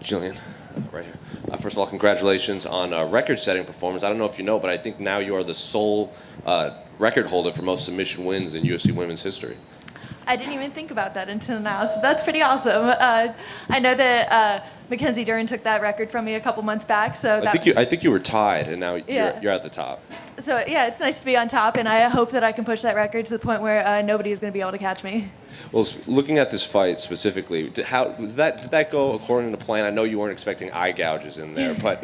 Gillian, right here. First of all, congratulations on a record-setting performance. I don't know if you know, but I think now you are the sole record holder for most submission wins in UFC women's history. I didn't even think about that until now, so that's pretty awesome. I know that Mackenzie Dern took that record from me a couple months back, so I think you were tied, and now Yeah. you're at the top. So yeah, it's nice to be on top, and I hope that I can push that record to the point where nobody is going to be able to catch me. Well, looking at this fight specifically, did that go according to plan? I know you weren't expecting eye gouges in there, but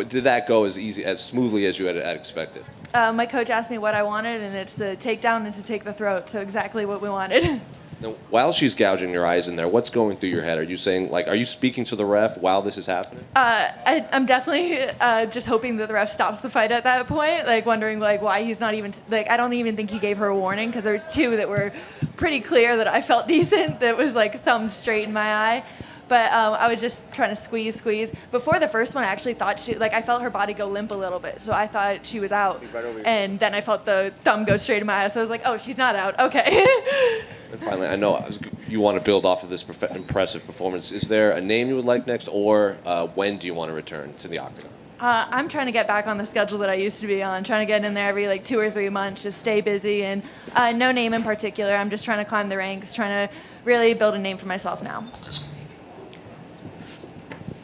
did that go as smoothly as you had expected? My coach asked me what I wanted, and it's the takedown and to take the throat, so exactly what we wanted. Now, while she's gouging your eyes in there, what's going through your head? Are you saying, are you speaking to the ref while this is happening? I'm definitely just hoping that the ref stops the fight at that point, wondering why he's not even I don't even think he gave her a warning, because there's two that were pretty clear that I felt decent, that was thumb straight in my eye. But I was just trying to squeeze. Before the first one, I actually thought I felt her body go limp a little bit, so I thought she was out. Right over here. And then I felt the thumb go straight in my eye, so I was like, oh, she's not out. Okay. And finally, I know you want to build off of this impressive performance. Is there a name you would like next, or when do you want to return to the octagon? I'm trying to get back on the schedule that I used to be on, trying to get in there every 2 or 3 months, just stay busy, and no name in particular. I'm just trying to climb the ranks, trying to really build a name for myself now.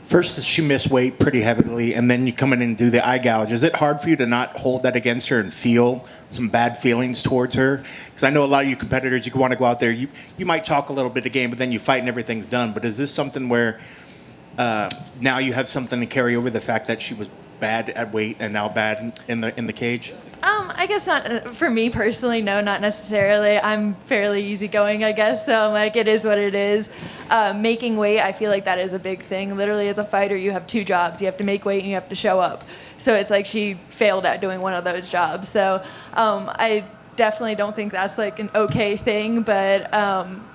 First, she missed weight pretty heavily, and then you come in and do the eye gouge. Is it hard for you to not hold that against her and feel some bad feelings towards her? Because I know a lot of you competitors, you want to go out there, you might talk a little bit of game, but then you fight and everything's done. But is this something where now you have something to carry over, the fact that she was bad at weight and now bad in the cage? I guess not for me personally. No, not necessarily. I'm fairly easygoing, I guess. So it is what it is. Making weight, I feel like that is a big thing. Literally, as a fighter, you have 2 jobs. You have to make weight and you have to show up. So it's like she failed at doing one of those jobs. So I definitely don't think that's an okay thing, but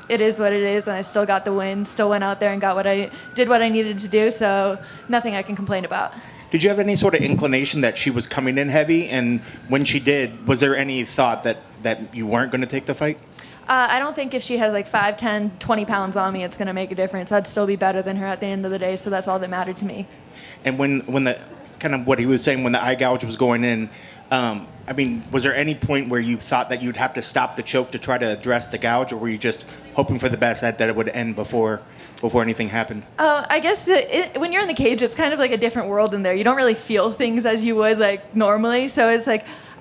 it is what it is, and I still got the win. Still went out there and got what I needed to do. So nothing I can complain about. Did you have any sort of inclination that she was coming in heavy? And when she did, was there any thought that you weren't going to take the fight? I don't think if she has 5, 10, 20 pounds on me, it's going to make a difference. I'd still be better than her at the end of the day, so that's all that mattered to me. And when the kind of what he was saying, when the eye gouge was going in, was there any point where you thought that you'd have to stop the choke to try to address the gouge, or were you just hoping for the best, that it would end before anything happened? I guess when you're in the cage, it's kind of a different world in there. You don't really feel things as you would normally. So it's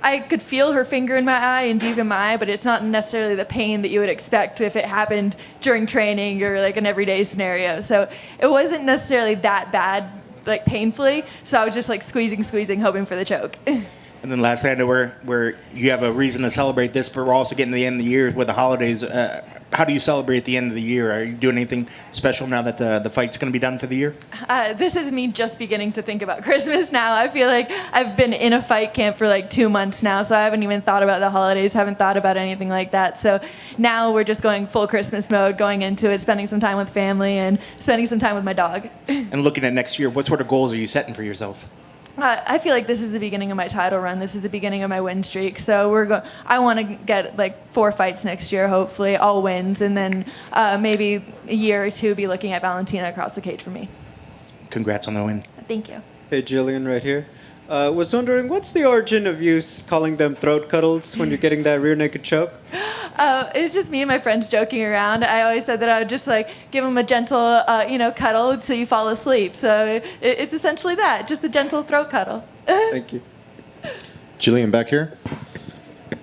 I could feel her finger in my eye and deep in my eye, but it's not necessarily the pain that you would expect if it happened during training or an everyday scenario. So it wasn't necessarily that bad, painfully. So I was just squeezing, hoping for the choke. And then lastly, I know where you have a reason to celebrate this, but we're also getting to the end of the year with the holidays. How do you celebrate the end of the year? Are you doing anything special now that the fight's going to be done for the year? This is me just beginning to think about Christmas now. I feel like I've been in a fight camp for 2 months now, so I haven't even thought about the holidays, haven't thought about anything like that. So now we're just going full Christmas mode, going into it, spending some time with family and spending some time with my dog. And looking at next year, what sort of goals are you setting for yourself? I feel like this is the beginning of my title run. This is the beginning of my win streak. So I want to get 4 fights next year, hopefully, all wins, and then maybe a year or 2 be looking at Valentina across the cage for me. Congrats on the win. Thank you. Hey, Gillian, right here. Was wondering, what's the origin of you calling them throat cuddles when you're getting that rear naked choke? It's just me and my friends joking around. I always said that I would just give them a gentle, cuddle till you fall asleep. So it's essentially that, just a gentle throat cuddle. Thank you. Gillian, back here.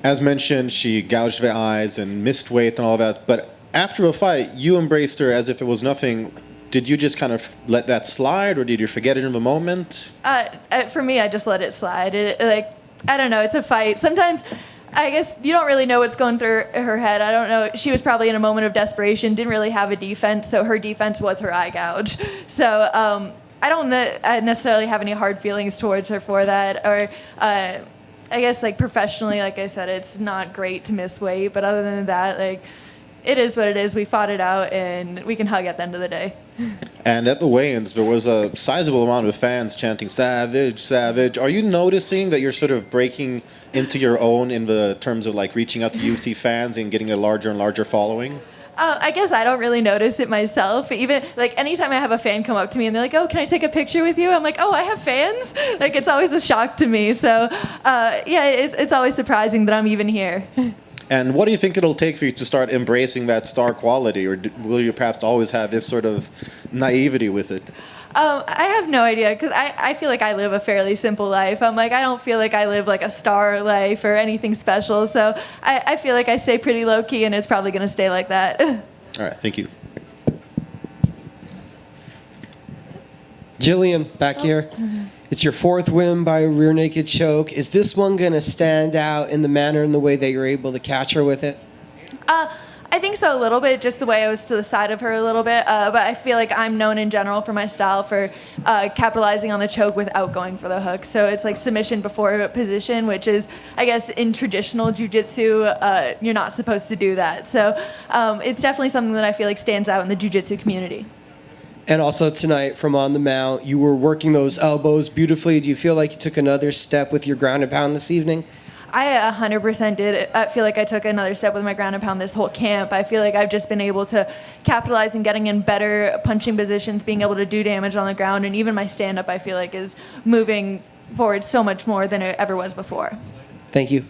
As mentioned, she gouged her eyes and missed weight and all that. But after a fight, you embraced her as if it was nothing. Did you just kind of let that slide, or did you forget it in the moment? For me, I just let it slide. I don't know. It's a fight. Sometimes, I guess you don't really know what's going through her head. I don't know. She was probably in a moment of desperation. Didn't really have a defense, so her defense was her eye gouge. So I don't necessarily have any hard feelings towards her for that. Or I guess professionally, like I said, it's not great to miss weight. But other than that, it is what it is. We fought it out, and we can hug at the end of the day. And at the weigh-ins, there was a sizable amount of fans chanting "Savage, Savage." Are you noticing that you're sort of breaking into your own in the terms of reaching out to UFC fans and getting a larger and larger following? I guess I don't really notice it myself. Even like anytime I have a fan come up to me and they're like, "Oh, can I take a picture with you?" I'm like, "Oh, I have fans." Like it's always a shock to me. So yeah, it's always surprising that I'm even here. And what do you think it'll take for you to start embracing that star quality, or will you perhaps always have this sort of naivety with it? I have no idea because I feel like I live a fairly simple life. I'm like, I don't feel like I live like a star life or anything special. So I feel like I stay pretty low key and it's probably going to stay like that. All right, thank you. Gillian, back here. It's your fourth win by rear naked choke. Is this one going to stand out in the manner and the way that you're able to catch her with it? I think so a little bit, just the way I was to the side of her a little bit. But I feel like I'm known in general for my style for capitalizing on the choke without going for the hook. So it's like submission before position, which is, I guess, in traditional jiu-jitsu, you're not supposed to do that. So it's definitely something that I feel like stands out in the jiu-jitsu community. And also tonight from on the mount, you were working those elbows beautifully. Do you feel like you took another step with your ground and pound this evening? I 100% did. I feel like I took another step with my ground and pound this whole camp. I feel like I've just been able to capitalize and getting in better punching positions, being able to do damage on the ground, and even my stand-up I feel like is moving forward so much more than it ever was before. Thank you.